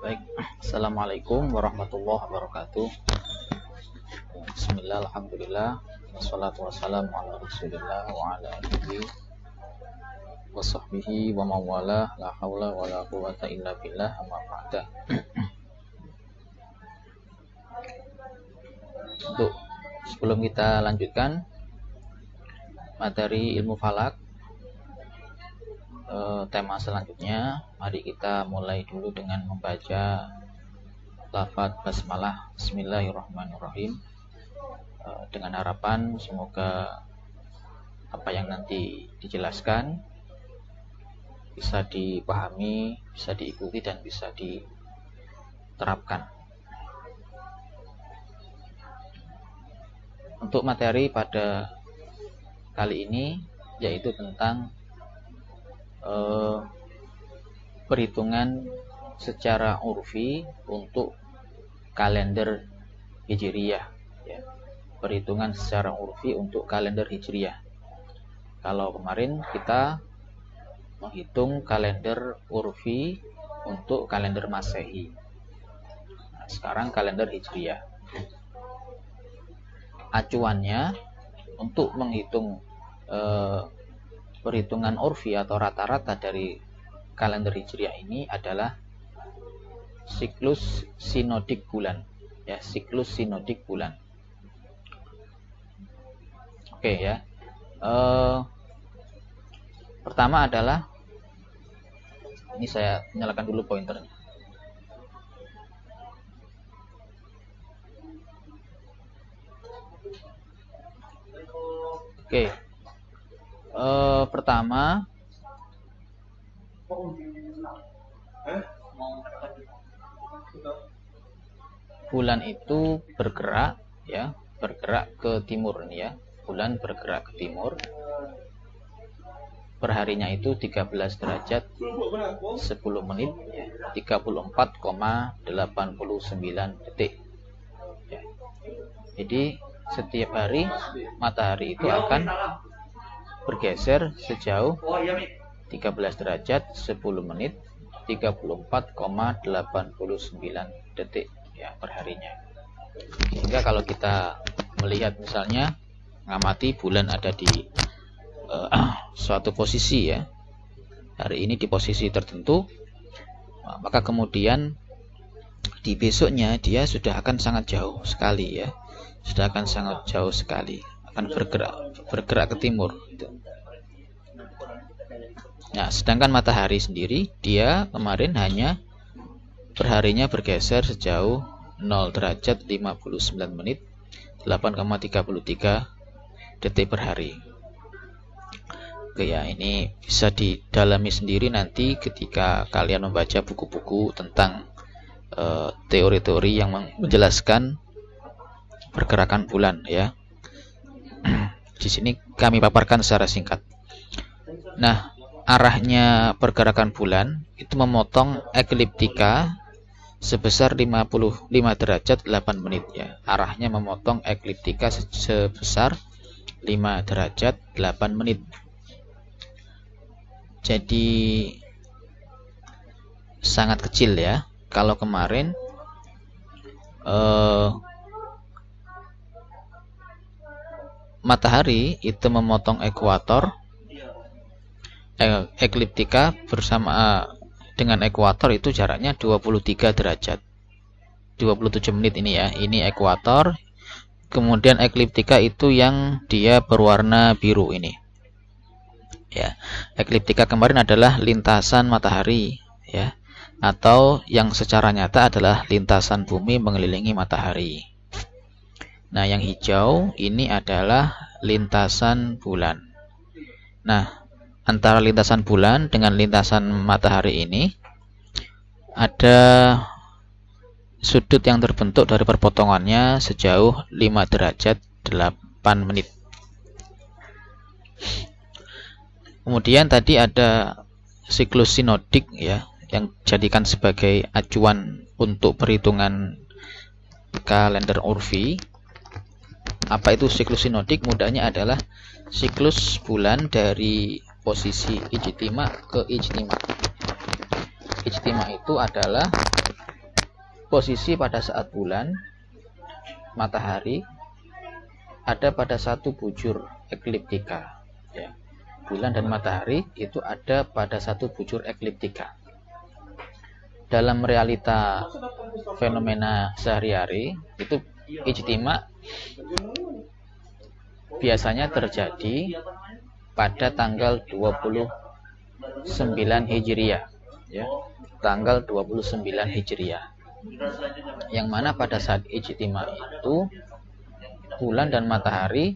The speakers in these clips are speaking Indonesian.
Baik, Assalamualaikum warahmatullahi wabarakatuh. Bismillah, alhamdulillah, wassalatu wassalamu ala rasulillah wa ala alihi wa sahbihi wa mawala, la hawla wa la quwata illa billah, amma ba'da. Untuk sebelum kita lanjutkan materi ilmu falak, tema selanjutnya, mari kita mulai dulu dengan membaca lafaz basmalah Bismillahirrahmanirrahim, dengan harapan semoga apa yang nanti dijelaskan bisa dipahami, bisa diikuti dan bisa diterapkan. Untuk materi pada kali ini yaitu tentang perhitungan secara urfi untuk kalender Hijriyah, ya. Perhitungan secara urfi untuk kalender Hijriyah. Kalau kemarin kita menghitung kalender urfi untuk kalender Masehi. Nah, sekarang kalender Hijriyah. Acuannya untuk menghitung perhitungan urfi atau rata-rata dari kalender Hijriah ini adalah siklus sinodik bulan, ya, siklus sinodik bulan. Oke, ya. Pertama adalah, ini saya nyalakan dulu pointernya. Oke. Pertama, bulan itu bergerak, ya, bergerak ke timur nih, ya. Bulan bergerak ke timur. Perharinya itu 13 derajat 10 menit, ya, 34,89 detik. Ya. Jadi setiap hari matahari itu akan bergeser sejauh 13 derajat 10 menit 34,89 detik, ya, perharinya. Sehingga kalau kita melihat misalnya mengamati bulan ada di suatu posisi, ya, hari ini di posisi tertentu, maka kemudian di besoknya dia sudah akan sangat jauh sekali, ya, sudah akan sangat jauh sekali, akan bergerak ke timur. Nah, sedangkan matahari sendiri dia kemarin hanya perharinya bergeser sejauh 0 derajat 59 menit 8,33 detik per hari. Oke, ya, ini bisa didalami sendiri nanti ketika kalian membaca buku-buku tentang teori-teori yang menjelaskan pergerakan bulan, ya. Di sini kami paparkan secara singkat. Nah, arahnya pergerakan bulan itu memotong ekliptika sebesar 55 derajat 8 menit, ya. Arahnya memotong ekliptika sebesar 5 derajat 8 menit. Jadi sangat kecil, ya. Kalau kemarin matahari itu memotong ekuator, ekliptika bersama dengan ekuator itu jaraknya 23 derajat 27 menit ini, ya. Ini ekuator. Kemudian ekliptika itu yang dia berwarna biru ini, ya. Ekliptika kemarin adalah lintasan matahari, ya, atau yang secara nyata adalah lintasan bumi mengelilingi matahari. Nah, yang hijau ini adalah lintasan bulan. Nah, antara lintasan bulan dengan lintasan matahari ini ada sudut yang terbentuk dari perpotongannya sejauh 5 derajat 8 menit. Kemudian tadi ada siklus sinodik, ya, yang dijadikan sebagai acuan untuk perhitungan kalender urfi. Apa itu siklus sinodik? Mudahnya adalah siklus bulan dari posisi ijtima ke ijtima. Ijtima itu adalah posisi pada saat bulan, matahari ada pada satu bujur ekliptika, ya. Bulan dan matahari itu ada pada satu bujur ekliptika. Dalam realita fenomena sehari-hari itu ijtima biasanya terjadi pada tanggal 29 Hijriah, ya. Tanggal 29 Hijriah. Yang mana pada saat ijtima itu bulan dan matahari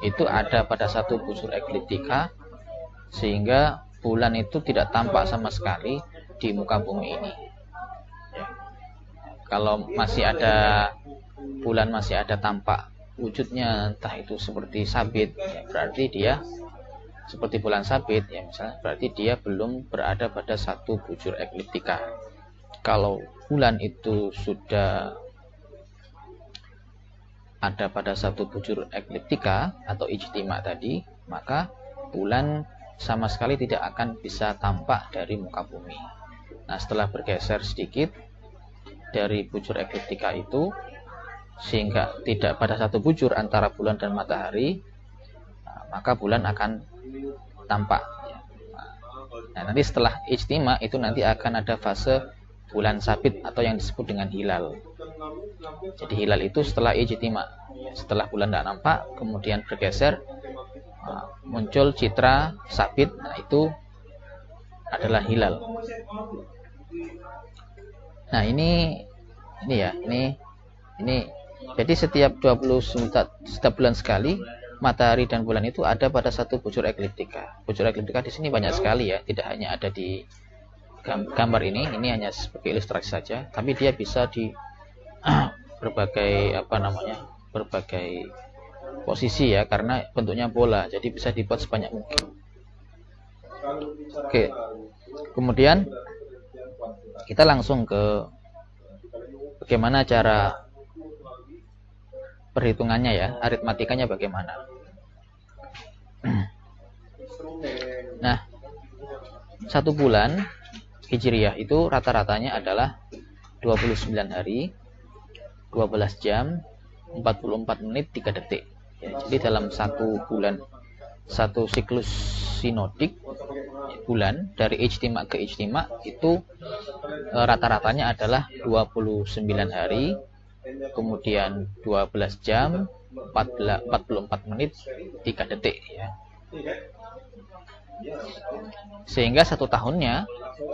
itu ada pada satu bujur ekliptika, sehingga bulan itu tidak tampak sama sekali di muka bumi ini, ya. Kalau masih ada bulan, masih ada tampak wujudnya, entah itu seperti sabit, ya, berarti dia seperti bulan sabit, ya misalnya, berarti dia belum berada pada satu bujur ekliptika. Kalau bulan itu sudah ada pada satu bujur ekliptika atau ijtima tadi, maka bulan sama sekali tidak akan bisa tampak dari muka bumi. Nah, setelah bergeser sedikit dari bujur ekliptika itu, sehingga tidak pada satu bujur antara bulan dan matahari, maka bulan akan tampak. Nah, nanti setelah ijtima itu nanti akan ada fase bulan sabit atau yang disebut dengan hilal. Jadi hilal itu setelah ijtima, setelah bulan tidak nampak, kemudian bergeser, muncul citra sabit, nah itu adalah hilal. Nah ini jadi setiap bulan sekali matahari dan bulan itu ada pada satu bujur ekliptika. Bujur ekliptika di sini banyak sekali, ya, tidak hanya ada di gambar ini hanya sebagai ilustrasi saja, tapi dia bisa di berbagai berbagai posisi, ya, karena bentuknya bola, jadi bisa dibuat sebanyak mungkin. Oke. Kemudian kita langsung ke bagaimana cara perhitungannya, ya, aritmatikanya bagaimana. Nah, satu bulan Hijriah itu rata-ratanya adalah 29 hari, 12 jam, 44 menit, 3 detik. Ya, jadi dalam satu bulan, satu siklus sinodik bulan dari ijtima ke ijtima itu rata-ratanya adalah 29 hari, kemudian 12 jam, 44 menit, 3 detik, ya. Sehingga satu tahunnya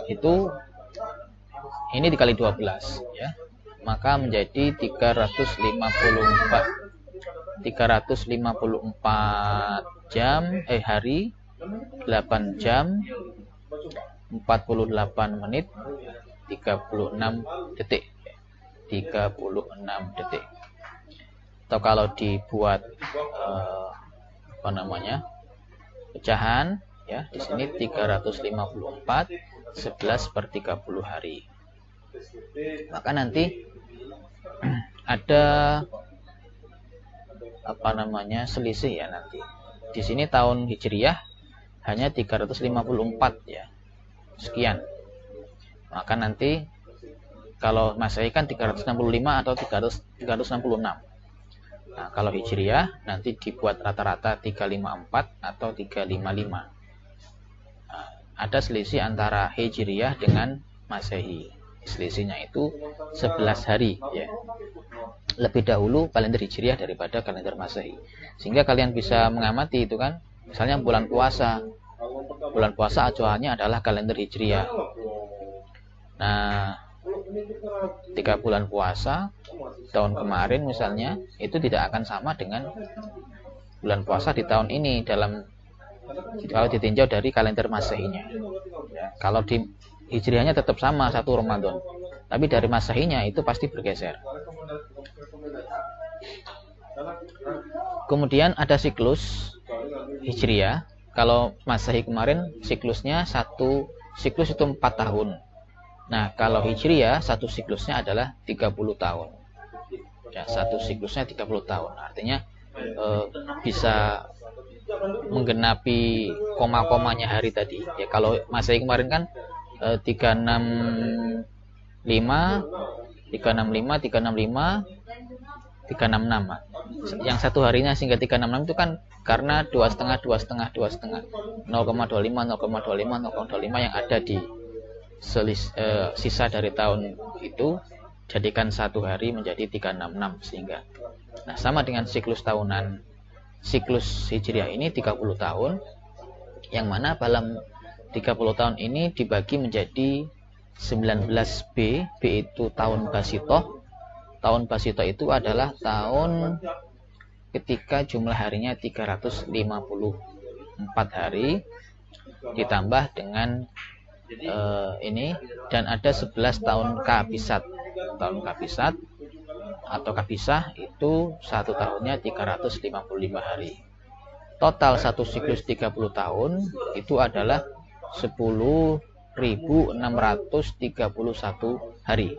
itu ini dikali 12, ya, maka menjadi 354 jam, hari, 8 jam, 48 menit, 36 detik. 36 detik. Atau kalau dibuat pecahan, ya, di sini 354 11/30 hari. Maka nanti ada selisih, ya, nanti. Di sini tahun Hijriah hanya 354, ya, sekian. Maka nanti kalau Masehi kan 365 atau 366. Nah, kalau Hijriah nanti dibuat rata-rata 354 atau 355. Nah, ada selisih antara Hijriah dengan Masehi. Selisihnya itu 11 hari, ya. Lebih dahulu kalender Hijriah daripada kalender Masehi. Sehingga kalian bisa mengamati itu kan, misalnya bulan puasa. Bulan puasa acuannya adalah kalender Hijriah. Nah, ketika bulan puasa tahun kemarin misalnya itu tidak akan sama dengan bulan puasa di tahun ini kalau ditinjau dari kalender Masehinya, ya. Kalau di Hijriahnya tetap sama 1 Ramadan, tapi dari Masehinya itu pasti bergeser. Kemudian ada siklus Hijriah. Kalau Masehi kemarin siklusnya satu siklus itu 4 tahun. Nah, kalau Hijriah satu siklusnya adalah 30 tahun. Ya, satu siklusnya 30 tahun. Artinya bisa menggenapi koma-komanya hari tadi. Ya, kalau Masehi kemarin kan 365, 365, 365, 366. Yang satu harinya sehingga 366 itu kan karena 2,5, 2,5, 2,5, 0,25, 0,25, 0,25 yang ada di sisa dari tahun itu, jadikan satu hari menjadi 366 sehingga. Nah, sama dengan siklus tahunan, siklus Hijriah ini 30 tahun, yang mana dalam 30 tahun ini dibagi menjadi 19B. B itu tahun Basitoh. Tahun Basitoh itu adalah tahun ketika jumlah harinya 354 hari ditambah dengan ini, dan ada 11 tahun Kabisat. Tahun Kabisat atau Kabisah itu satu tahunnya 355 hari. Total satu siklus 30 tahun itu adalah 10.631 hari.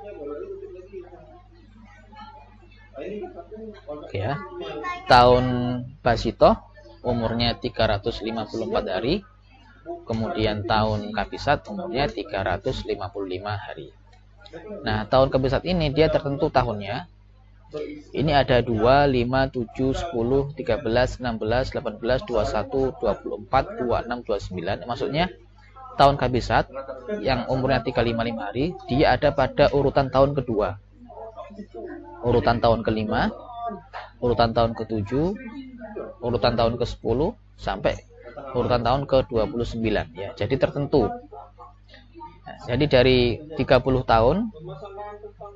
Ya. Tahun Basitoh umurnya 354 hari. Kemudian tahun Kabisat umurnya 355 hari. Nah, tahun Kabisat ini dia tertentu tahunnya. Ini ada 2, 5, 7, 10, 13, 16, 18, 21, 24, 26, 29. Maksudnya tahun Kabisat yang umurnya 355 hari, dia ada pada urutan tahun kedua, urutan tahun kelima, urutan tahun ke-7, urutan tahun ke-10 sampai urutan tahun ke-29 ya. Jadi tertentu. Nah, jadi dari 30 tahun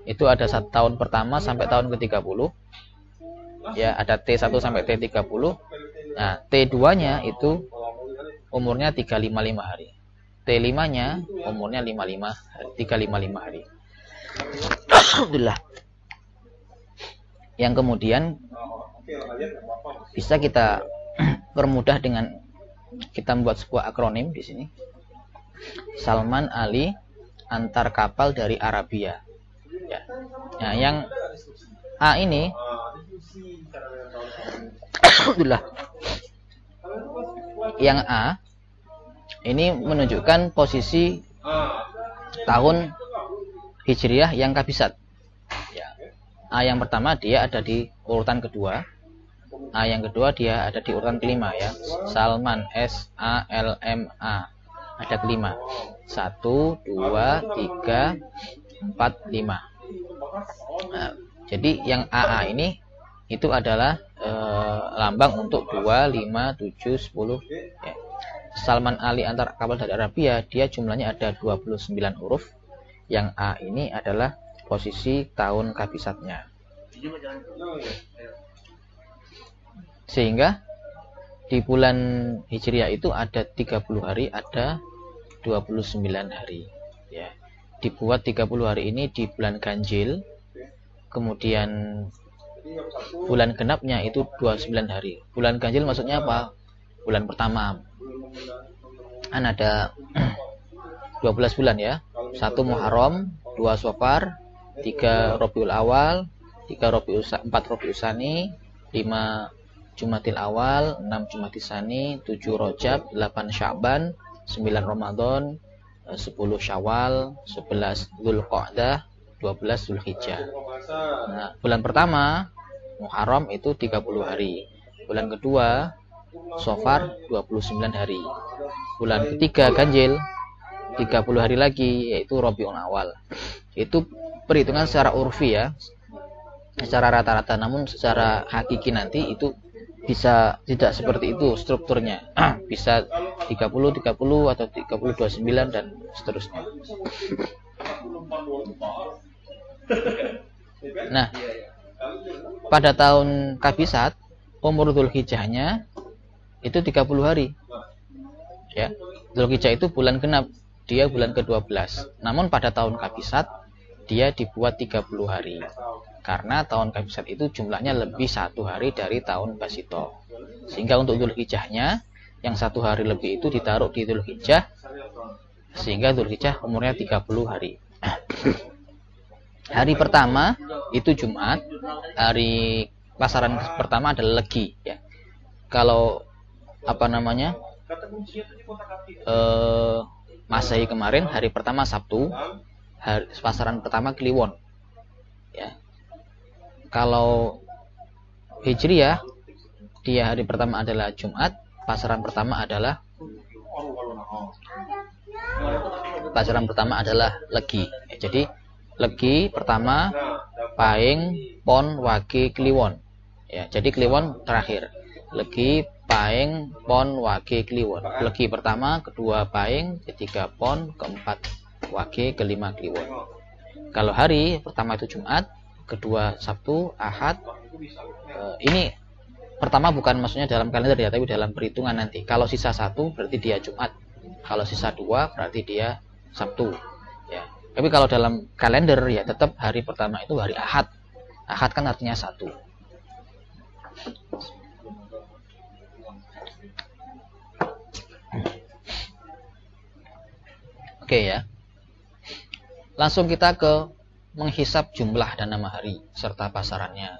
itu ada tahun pertama sampai tahun ke-30. Ya, ada T1 sampai T30. Nah, T2-nya itu umurnya 355 hari. T5-nya umurnya 355 hari. Alhamdulillah. Yang kemudian bisa kita permudah dengan kita membuat sebuah akronim di sini. Salman Ali antar kapal dari Arabia. Ya. Nah, yang A ini Alhamdulillah. Yang A ini menunjukkan posisi tahun Hijriah yang Kabisat. Ya. A yang pertama dia ada di urutan kedua. A yang kedua dia ada di urutan kelima ya. Salman, S-A-L-M-A. Ada kelima. 1, 2, 3, 4, 5. Nah, jadi yang AA ini itu adalah lambang untuk 2, 5, 7, 10 ya. Salman Ali antar kapal dari Arabia, dia jumlahnya ada 29 huruf. Yang A ini adalah posisi tahun Kabisatnya. Sehingga di bulan Hijriah itu ada 30 hari, ada 29 hari ya. Dibuat 30 hari ini di bulan Ganjil. Kemudian bulan genapnya itu 29 hari. Bulan Ganjil maksudnya apa? Bulan pertama. Kan ada 12 bulan ya. 1 Muharram, 2 Safar, 3 Rabiul Awal, 4 Rabiul Tsani, 5 Jumadil Awal, 6 Jumadil Tsani, 7 Rajab, 8 Sya'ban, 9 Ramadan, 10 Syawal, 11 Dzulqa'dah, 12 Dzulhijjah. Nah, bulan pertama Muharram itu 30 hari. Bulan kedua Safar 29 hari. Bulan ketiga Ganjil 30 hari lagi, yaitu Rabiul Awal. Itu perhitungan secara urfi ya, secara rata-rata. Namun secara hakiki nanti itu bisa tidak seperti itu strukturnya. Bisa 30, 30 atau 30, 29 dan seterusnya. Nah, pada tahun Kabisat umur Dzulhijjahnya itu 30 hari. Ya. Dzulhijjah itu bulan genap, dia bulan ke-12. Namun pada tahun Kabisat dia dibuat 30 hari. Karena tahun Kabisat itu jumlahnya lebih 1 hari dari tahun Basitoh. Sehingga untuk Dzulhijjahnya yang 1 hari lebih itu ditaruh di Dzulhijjah, sehingga Dzulhijjah umurnya 30 hari. Hari pertama itu Jumat. Hari pasaran pertama adalah Legi ya. Kalau Masehi kemarin hari pertama Sabtu, pasaran pertama Kliwon. Kalau Hijriyah, dia hari pertama adalah Jumat, pasaran pertama adalah Legi. Jadi Legi pertama, Pahing, Pon, Wage, Kliwon. Ya, jadi Kliwon terakhir. Legi, Pahing, Pon, Wage, Kliwon. Legi pertama, kedua Pahing, ketiga Pon, keempat Wage, kelima Kliwon. Kalau hari pertama itu Jumat, kedua Sabtu, Ahad. Ini pertama bukan maksudnya dalam kalender ya, tapi dalam perhitungan nanti. Kalau sisa satu berarti dia Jumat. Kalau sisa dua berarti dia Sabtu. Ya. Tapi kalau dalam kalender ya tetap hari pertama itu hari Ahad. Ahad kan artinya satu. Oke ya. Langsung kita ke menghisap jumlah dan nama hari serta pasarannya.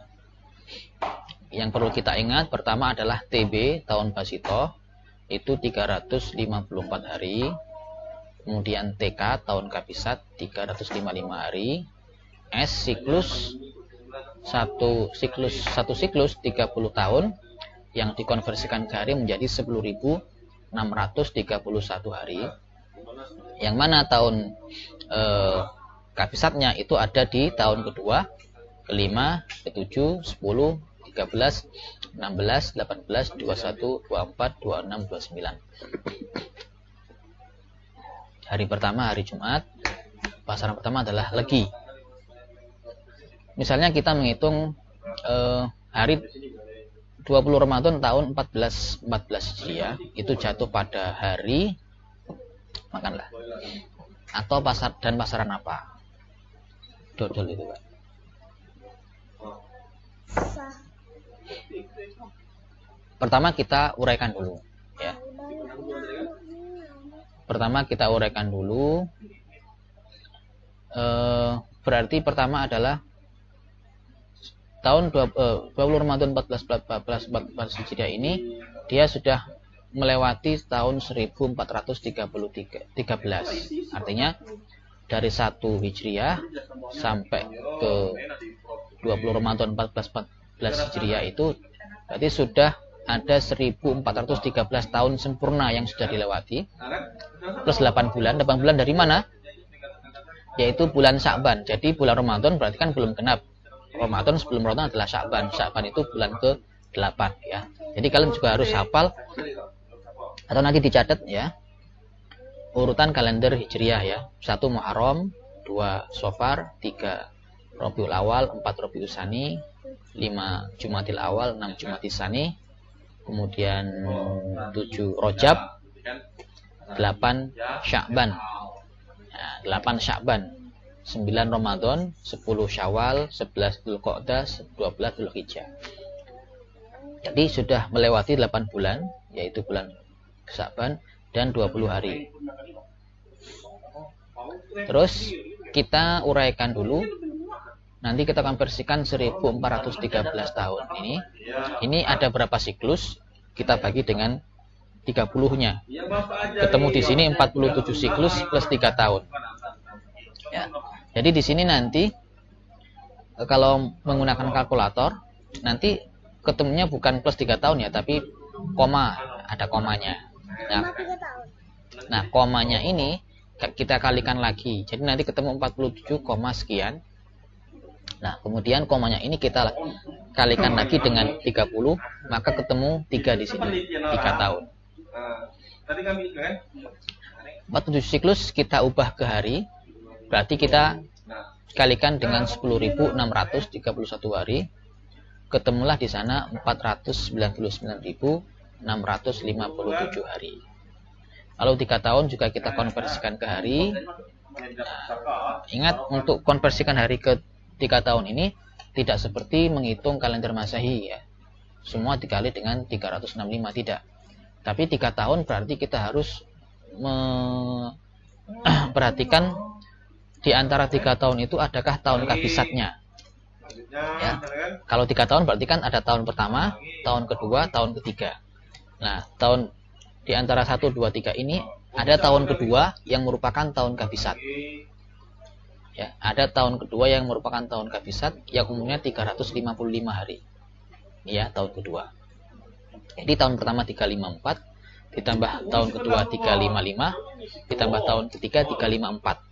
Yang perlu kita ingat pertama adalah TB tahun Basito itu 354 hari. Kemudian TK tahun Kabisat 355 hari. S siklus satu siklus 30 tahun yang dikonversikan ke hari menjadi 10.631 hari. Yang mana tahun Kabisatnya itu ada di tahun kedua, kelima, ketujuh, 10, 13, 16, 18, 21, 24, 26, 29. Hari pertama hari Jumat, pasaran pertama adalah Legi. Misalnya kita menghitung hari 20 Ramadan tahun 1414 Hijriah itu jatuh pada hari makanlah atau pasaran apa? Dodol itu, Pak. Pertama kita uraikan dulu ya. Berarti pertama adalah tahun 20 Ramadan 1414 Hijriah ini dia sudah melewati tahun 1413. Artinya dari 1 Hijriah sampai ke 20 Ramadan 1414 Hijriah itu berarti sudah ada 1413 tahun sempurna yang sudah dilewati plus 8 bulan. 8 bulan dari mana? Yaitu bulan Sya'ban. Jadi bulan Ramadan berarti kan belum genap. Ramadan sebelum Ramadan adalah Sya'ban. Sya'ban itu bulan ke-8 ya. Jadi kalian juga harus hafal atau nanti dicatat ya. Urutan kalender Hijriah ya. 1 Muharram, 2 Safar, 3 Rabiul Awal, 4 Rabiul Tsani, 5 Jumadil Awal, 6 Jumadil Tsani, kemudian 7 Rajab, 8 Sya'ban. Nah, 8 Sya'ban, 9 Ramadan, 10 Syawal, 11 Dzulqa'dah, 12 Dzulhijjah. Jadi sudah melewati 8 bulan, yaitu bulan Sya'ban dan 20 hari. Terus kita uraikan dulu. Nanti kita konversikan 1413 tahun ini. Ini ada berapa siklus? Kita bagi dengan 30-nya. Ketemu di sini 47 siklus plus 3 tahun. Ya. Jadi di sini nanti kalau menggunakan kalkulator nanti ketemunya bukan plus 3 tahun ya, tapi koma, ada komanya. Nah, komanya ini kita kalikan lagi. Jadi nanti ketemu 47, sekian. Nah, kemudian komanya ini kita kalikan lagi dengan 30, maka ketemu 3 di sini, 3 tahun. 47 siklus kita ubah ke hari, berarti kita kalikan dengan 10.631 hari, ketemulah di sana 499.657 hari. Lalu 3 tahun juga kita konversikan ke hari. Nah, ingat untuk konversikan hari ke 3 tahun ini tidak seperti menghitung kalender Masehi ya. Semua dikali dengan 365 tidak. Tapi 3 tahun berarti kita harus memperhatikan di antara 3 tahun itu adakah tahun kabisatnya. Ya. Kalau 3 tahun berarti kan ada tahun pertama, tahun kedua, tahun ketiga. Nah, tahun di antara 1, 2, 3 ini ada tahun kedua yang merupakan tahun kabisat. Ya, ada tahun kedua yang merupakan tahun kabisat yang umumnya 355 hari. Ya, tahun kedua. Jadi tahun pertama 354, ditambah tahun kedua 355, ditambah tahun ketiga 354.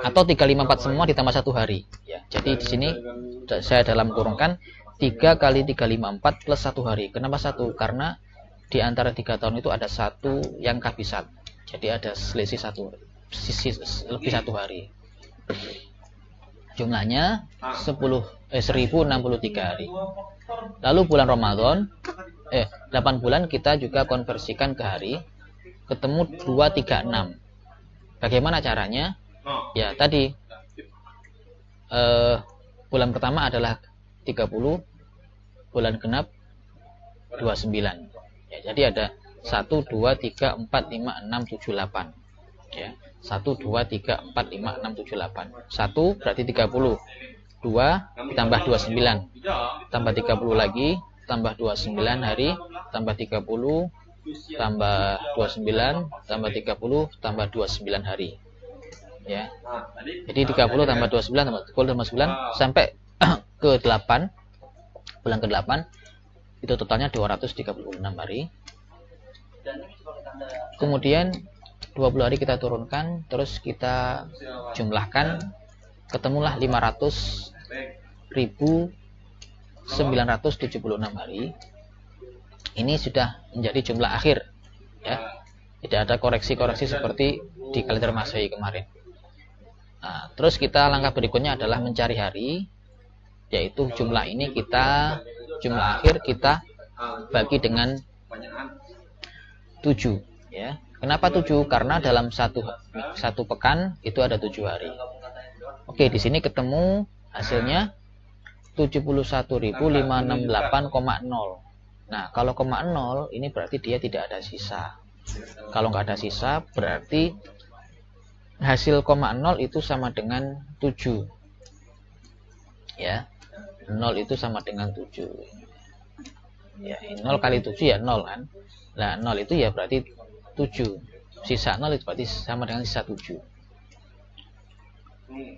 Atau 354 semua ditambah 1 hari. Ya, jadi di sini saya dalam kurungkan 3 kali 354 plus 1 hari. Kenapa 1? Karena di antara 3 tahun itu ada 1 yang kabisat. Jadi ada selisih 1 lebih 1 hari. Jumlahnya 1063 hari. Lalu bulan Ramadan 8 bulan kita juga konversikan ke hari, ketemu 236. Bagaimana caranya? Ya tadi bulan pertama adalah 30, bulan genap 29. Ya, jadi ada 1, 2, 3, 4, 5, 6, 7, 8. Ya, 1, 2, 3, 4, 5, 6, 7, 8. 1 berarti 30. 2 ditambah 29. Tambah 30 lagi, tambah 29 hari, tambah 30, tambah 29, tambah 30, tambah 29 hari. Ya. Jadi 30 tambah 29 tambah 29 sampai ke 8. Bulan ke-8 itu totalnya 236 hari. Kemudian 20 hari kita turunkan, terus kita jumlahkan, ketemulah 500.976 hari. Ini sudah menjadi jumlah akhir, ya. Tidak ada koreksi-koreksi seperti di kalender Masehi kemarin. Nah, terus kita langkah berikutnya adalah mencari hari, yaitu jumlah ini jumlah akhir kita bagi dengan 7, ya. Kenapa 7? Karena dalam satu pekan itu ada 7 hari. Oke, di sini ketemu hasilnya 71.568,0. Nah, kalau koma 0 ini berarti dia tidak ada sisa. Kalau nggak ada sisa berarti hasil koma 0 itu sama dengan 7. Ya. 0 itu sama dengan 7. Ya, 0 kali 7 ya 0 kan. Nah, 0 itu ya berarti 7. Sisa 0 itu berarti sama dengan sisa 7.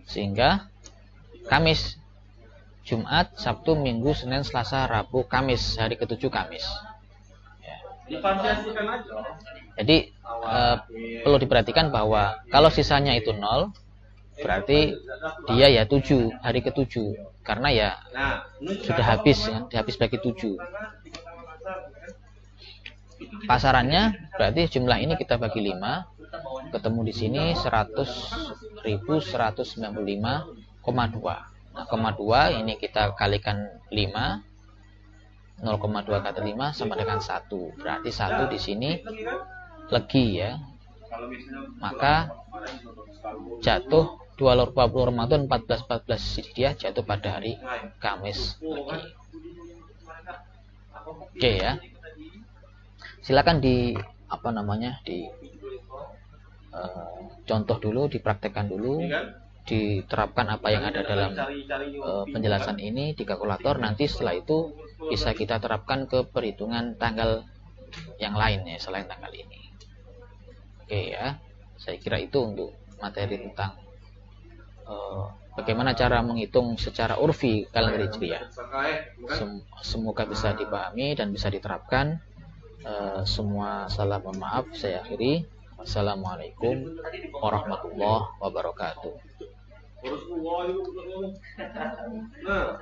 Sehingga Kamis, Jumat, Sabtu, Minggu, Senin, Selasa, Rabu, Kamis, hari ke-7 Kamis. Ya. Jadi perlu diperhatikan bahwa kalau sisanya itu 0, berarti dia ya 7, hari ke-7. Karena ya sudah habis, kan? Habis bagi 7. Pasarannya berarti jumlah ini kita bagi 5, ketemu di sini 100.195,2. Nah, 0,2 ini kita kalikan 5. 0,2 kali 5 sama dengan 1. Berarti 1 di sini legi, ya. Maka jatuh 20 Ramadan 14 Hijriah jatuh pada hari Kamis legi. Oke, ya. Silakan contoh dulu, dipraktekkan dulu, diterapkan apa yang ada dalam penjelasan ini di kalkulator. Nanti setelah itu bisa kita terapkan ke perhitungan tanggal yang lain, ya, selain tanggal ini. Oke, ya, saya kira itu untuk materi tentang bagaimana cara menghitung secara urfi kalender Hijriah. Semoga bisa dipahami dan bisa diterapkan. Semua salah mohon maaf, saya akhiri. Wassalamualaikum warahmatullahi wabarakatuh.